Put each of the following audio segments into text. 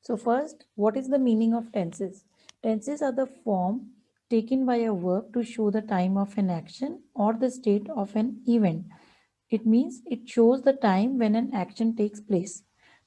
So first, what is the meaning of tenses? Tenses are the form taken by a verb to show the time of an action or the state of an event. It means it shows the time when an action takes place.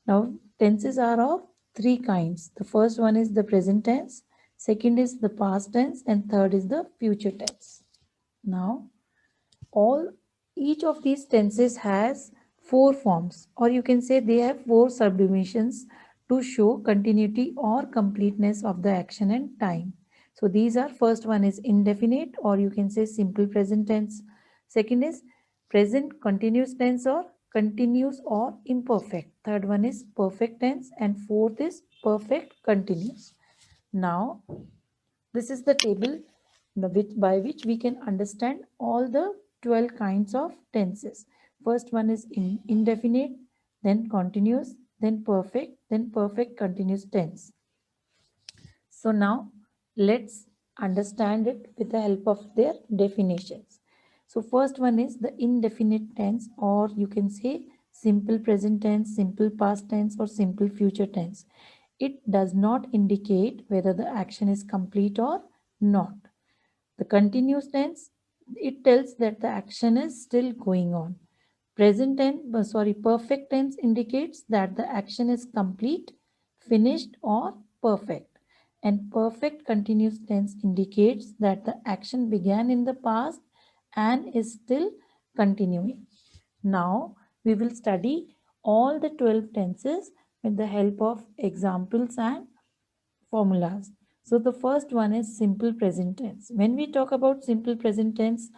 Now, tenses are of three kinds. The first one is the present tense, second is the past tense, and third is the future tense. Now, all each of these tenses has four forms, or you can say they have four subdivisions to show continuity or completeness of the action and time. So these are, first one is indefinite, or you can say simple present tense. Second is present continuous tense or continuous or imperfect. Third one is perfect tense, and fourth is perfect continuous. Now this is the table by which we can understand all the 12 kinds of tenses. First one is indefinite, then continuous, then perfect continuous tense. So now let's understand it with the help of their definitions. So first one is the indefinite tense, or you can say simple present tense, simple past tense, or simple future tense. It does not indicate whether the action is complete or not. The continuous tense, it tells that the action is still going on. Perfect tense indicates that the action is complete, finished, or perfect. And perfect continuous tense indicates that the action began in the past and is still continuing. Now we will study all the 12 tenses with the help of examples and formulas. So the first one is simple present tense. When we talk about simple present tense,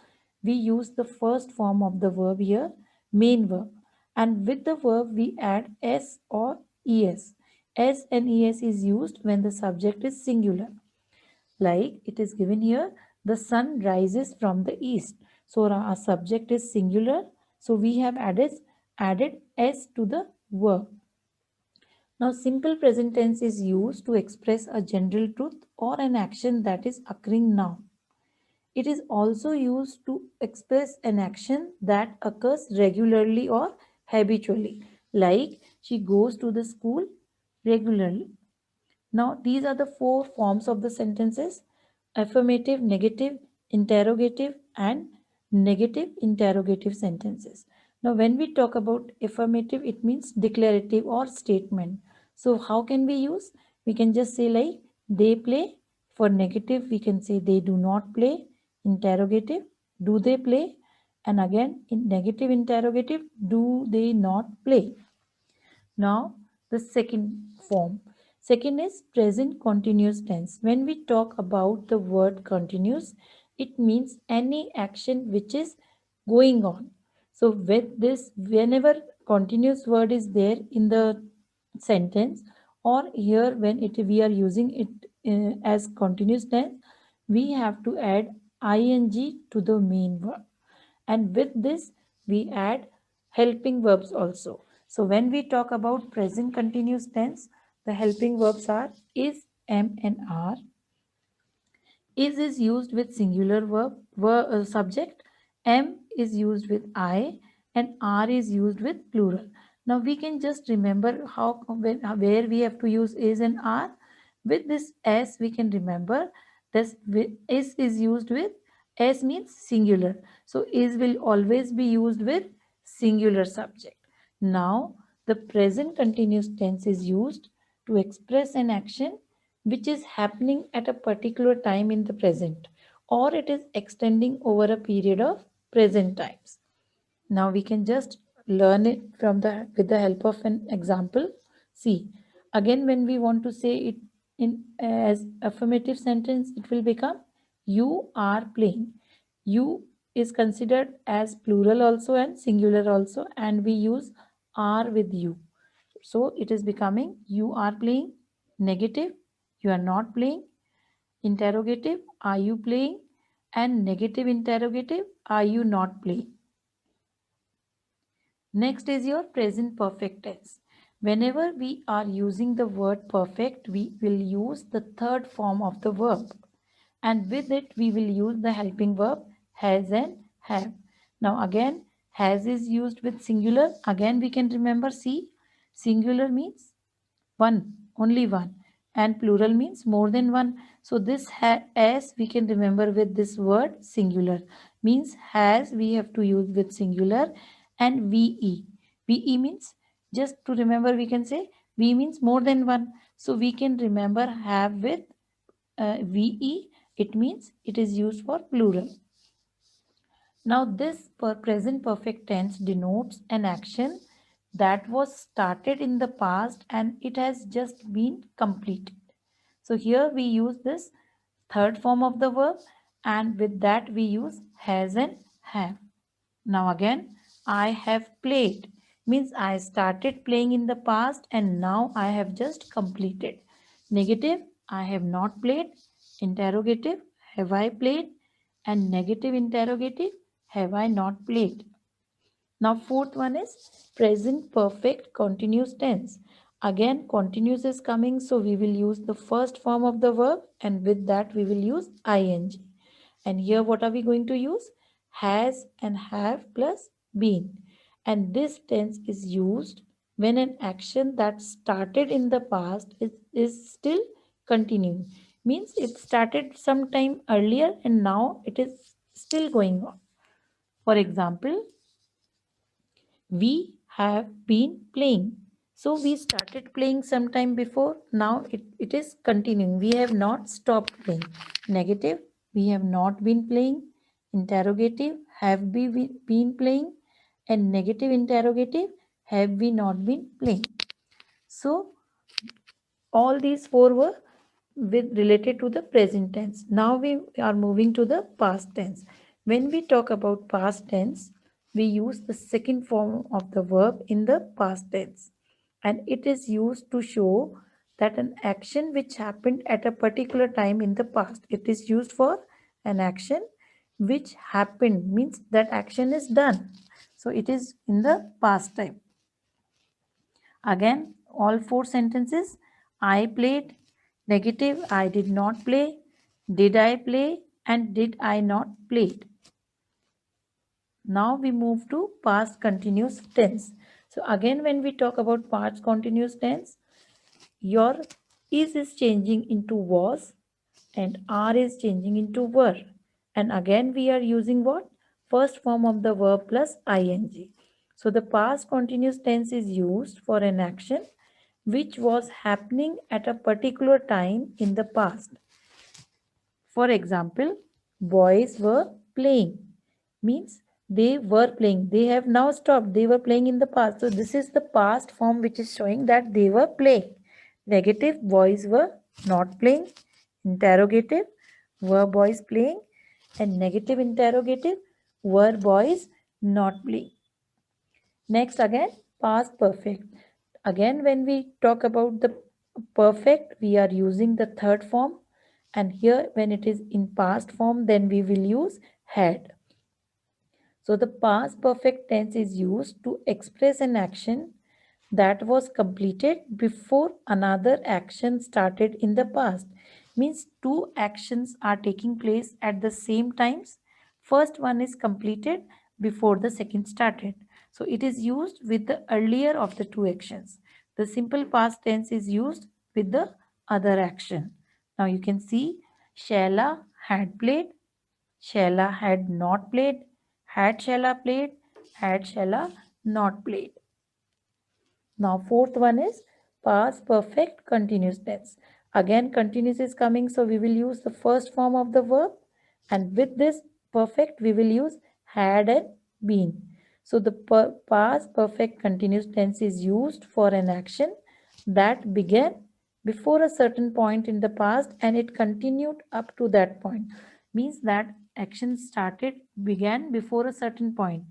we use the first form of the verb here, main verb. And with the verb, we add s or es. S and es is used when the subject is singular. Like it is given here, the sun rises from the east. So our subject is singular. So we have added s to the verb. Now, simple present tense is used to express a general truth or an action that is occurring now. It is also used to express an action that occurs regularly or habitually, like she goes to the school regularly. Now, these are the four forms of the sentences: affirmative, negative, interrogative, and negative interrogative sentences. Now, when we talk about affirmative, it means declarative or statement. So, how can we use? We can just say, like, they play. For negative, we can say they do not play. Interrogative, do they play? And again, in negative interrogative, do they not play? Now, the second form. Second is present continuous tense. When we talk about the word continuous, it means any action which is going on. So, with this, whenever continuous word is there in the sentence, or here when it we are using it as continuous tense, we have to add ing to the main verb, and with this we add helping verbs also. So when we talk about present continuous tense, the helping verbs are is, am, and are. Is used with singular subject, am is used with I, and are is used with plural. Now we can just remember where we have to use is and are. With this s we can remember this is used with s means singular, so is will always be used with singular subject. Now the present continuous tense is used to express an action which is happening at a particular time in the present, or it is extending over a period of present times. Now we can just learn it from the with the help of an example. See, again when we want to say it in as affirmative sentence, it will become you are playing. You is considered as plural also and singular also, and we use are with you. So it is becoming you are playing. Negative, you are not playing. Interrogative, are you playing? And negative interrogative, are you not playing? Next is your present perfect tense. Whenever we are using the word perfect, we will use the third form of the verb. And with it, we will use the helping verb has and have. Now again, has is used with singular. Again, we can remember, see, singular means one. only one. And plural means more than one. So this as we can remember with this word singular. Means has we have to use with singular. And VE. VE means, just to remember we can say V means more than one. So we can remember have with VE. It means it is used for plural. Now this present perfect tense denotes an action that was started in the past and it has just been completed. So here we use this third form of the verb, and with that we use has and have. Now again, I have played means I started playing in the past and now I have just completed. Negative, I have not played. Interrogative, have I played? And negative interrogative, have I not played? Now fourth one is present perfect continuous tense. Again continuous is coming, so we will use the first form of the verb and with that we will use ing. And here what are we going to use? Has and have plus been. And this tense is used when an action that started in the past is still continuing. Means it started sometime earlier and now it is still going on. For example, we have been playing. So we started playing sometime before. Now it is continuing. We have not stopped playing. Negative, we have not been playing. Interrogative, have we been playing? And negative interrogative, have we not been playing? So all these four were with related to the present tense. Now we are moving to the past tense. When we talk about past tense, we use the second form of the verb in the past tense, and it is used to show that an action which happened at a particular time in the past, it is used for an action which happened, means that action is done, so it is in the past time. Again, all four sentences. I played. Negative, I did not play. Did I play? And did I not play? Now we move to past continuous tense. So again, when we talk about past continuous tense, your is changing into was and are is changing into were. And again we are using what? First form of the verb plus ing. So the past continuous tense is used for an action which was happening at a particular time in the past. For example, boys were playing means they were playing. They have now stopped. They were playing in the past. So this is the past form which is showing that they were playing. Negative, boys were not playing. Interrogative, were boys playing? And negative interrogative, were boys not playing? Next again, past perfect. Again, when we talk about the perfect, we are using the third form. And here when it is in past form, then we will use had. So the past perfect tense is used to express an action that was completed before another action started in the past. Means two actions are taking place at the same times. First one is completed before the second started. So it is used with the earlier of the two actions. The simple past tense is used with the other action. Now you can see Shaila had played, Shaila had not played, had Shaila played, had Shaila not played. Now fourth one is past perfect continuous tense. Again continuous is coming, so we will use the first form of the verb, and with this perfect we will use had and been. So the past perfect continuous tense is used for an action that began before a certain point in the past and it continued up to that point. Means that action started, began before a certain point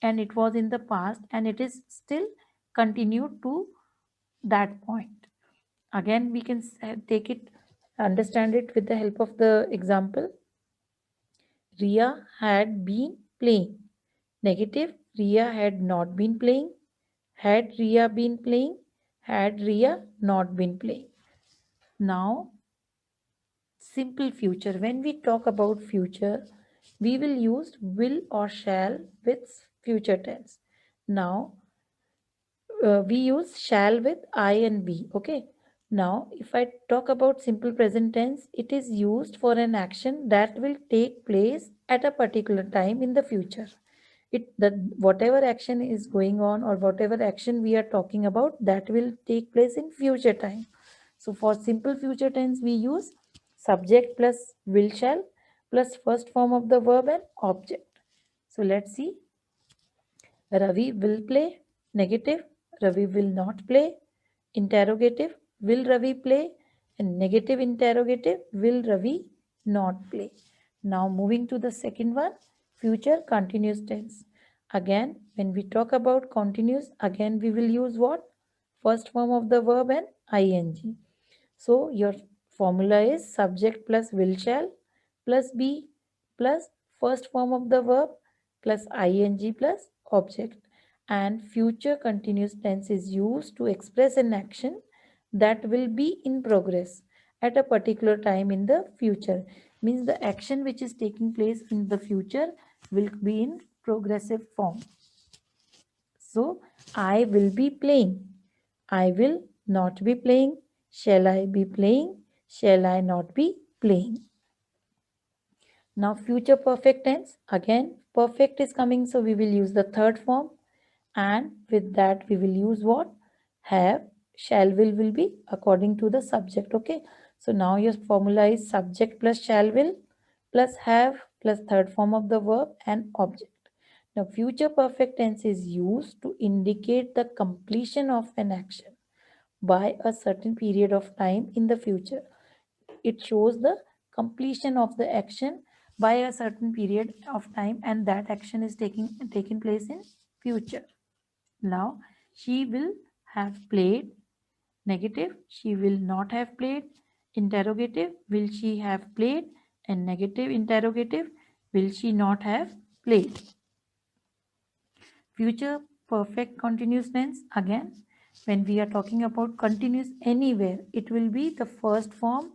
and it was in the past and it is still continued to that point. Again, we can take it, understand it with the help of the example. Ria had been playing. Negative, Ria had not been playing. Had Ria been playing? Had Ria not been playing? Now, simple future. When we talk about future, we will use will or shall with future tense. Now, we use shall with I and be. Okay. Now, if I talk about simple present tense, it is used for an action that will take place at a particular time in the future. That whatever action is going on or whatever action we are talking about, that will take place in future time. So for simple future tense, we use subject plus will shall plus first form of the verb and object. So let's see. Ravi will play. Negative. Ravi will not play. Interrogative. Will Ravi play? And negative interrogative. Will Ravi not play? Now moving to the second one. Future continuous tense. Again, when we talk about continuous, again we will use what? First form of the verb and ing. So your formula is subject plus will shall plus be plus first form of the verb plus ing plus object. And future continuous tense is used to express an action that will be in progress at a particular time in the future. Means the action which is taking place in the future will be in progressive form. So I will be playing. I will not be playing. Shall I be playing? Shall I not be playing? Now future perfect tense. Again, perfect is coming, so we will use the third form. And with that we will use what? Have. Shall will be according to the subject. Okay. So now your formula is subject plus shall will plus have plus third form of the verb and object. Now future perfect tense is used to indicate the completion of an action by a certain period of time in the future. It shows the completion of the action by a certain period of time, and that action is taking place in future. Now she will have played. Negative, she will not have played. Interrogative, will she have played? And negative interrogative, will she not have played? Future perfect continuous tense. Again, when we are talking about continuous anywhere, it will be the first form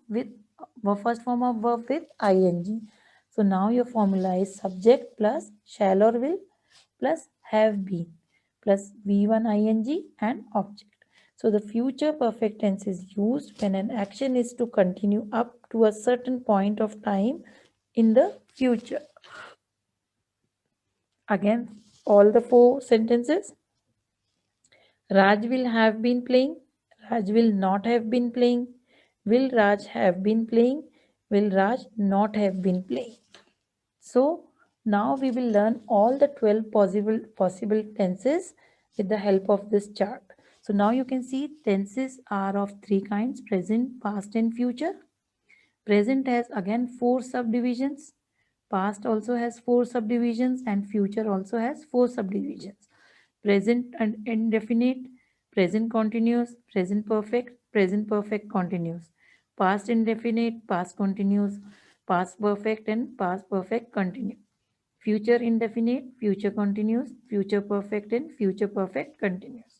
of verb with ing. So now your formula is subject plus shall or will plus have been plus v1 ing and object. So the future perfect tense is used when an action is to continue up to a certain point of time in the future. Again, all the four sentences. Raj will have been playing. Raj will not have been playing. Will Raj have been playing? Will Raj not have been playing? So now we will learn all the 12 possible tenses with the help of this chart. So now you can see tenses are of three kinds: present, past and future. Present has again four subdivisions. Past also has four subdivisions and future also has four subdivisions. Present and indefinite, present continuous, present perfect continuous, past indefinite, past continuous, past perfect and past perfect continuous, future indefinite, future continuous, future perfect and future perfect continuous.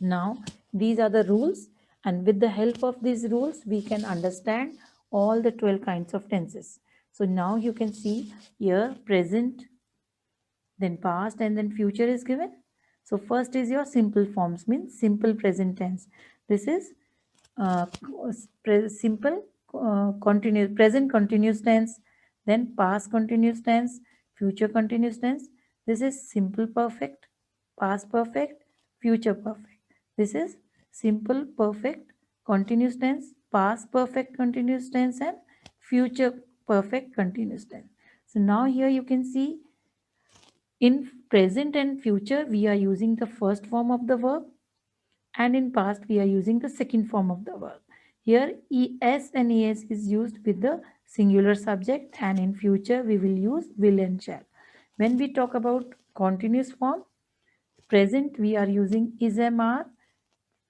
Now, these are the rules, and with the help of these rules, we can understand all the 12 kinds of tenses. So now you can see here present, then past, and then future is given. So first is your simple forms, means simple present tense. This is uh, simple continuous present continuous tense, then past continuous tense, future continuous tense. This is simple perfect, past perfect, future perfect. This is simple perfect continuous tense, past perfect continuous tense, and future perfect continuous tense. So now here you can see in present and future we are using the first form of the verb, and in past we are using the second form of the verb. Here es and es is used with the singular subject, and in future we will use will and shall. When we talk about continuous form, present we are using is mr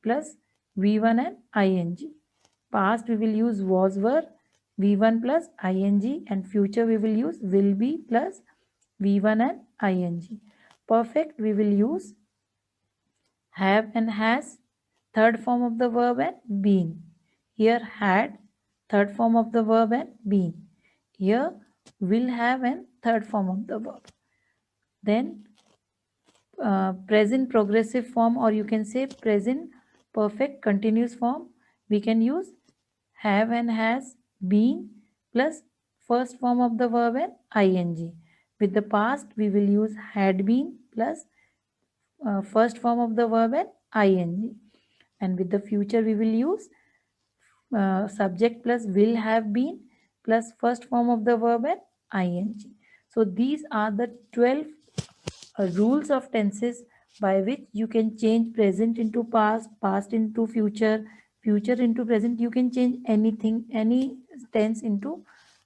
plus v1 and ing. Past we will use was were v1 plus ing, and future we will use will be plus v1 and ing. Perfect we will use have and has, third form of the verb and been. Here had, third form of the verb and been. Here will have and third form of the verb. Then present progressive form, or you can say present perfect continuous form, we can use have and has been plus first form of the verb and ing. With the past, we will use had been plus first form of the verb and ing. And with the future, we will use subject plus will have been plus first form of the verb and ing. So these are the 12 rules of tenses by which you can change present into past, past into future, future into present. You can change anything, any tense into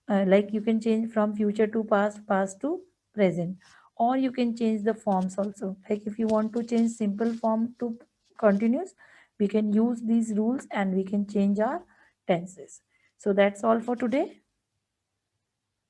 like you can change from future to past, past to present, or you can change the forms also. Like if you want to change simple form to continuous, we can use these rules and we can change our tenses. So that's all for today.